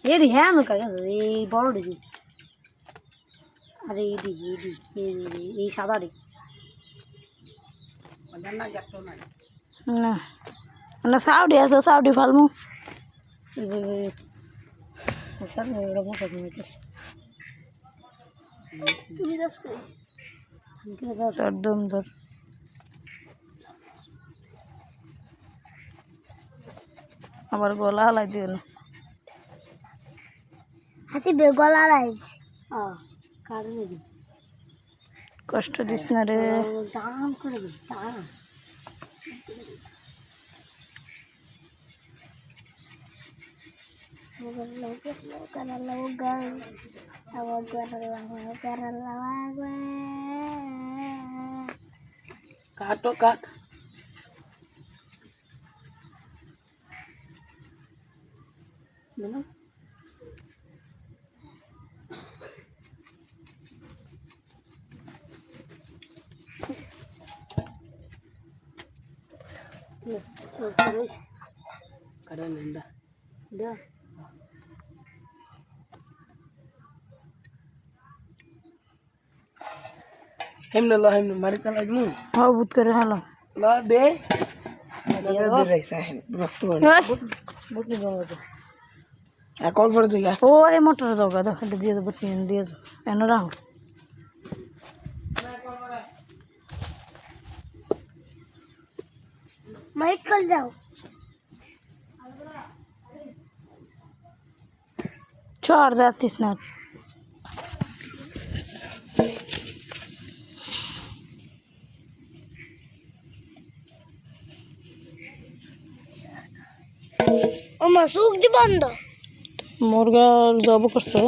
এডি হ্যাঁ নো কাজ এই বড় ডিজি আরে এডি এই সাদা রে না গেটো না না না সাউডি আছে সাউডি ফালমু স্যার এরকম কথা বলতেছে তুমি দাস কই কি দাস একদম ধর আমার গলা হালাই দিও না হাসি বে গলা হালাইছ কারণে কষ্ট দিস না রে দাম করে দে দাম काटो काट kada nanda da hemna mari ta lajmu ha but kare hala la de de raisa hen rakto but ni gawa de a call for diga o ei motor doga da hale diye but ni diye eno raho mic कर जाओ छोड़ जाती ना ओमा सूख दी बंद मुर्गा जब करছো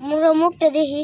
मुर्गा मुखটা দেখি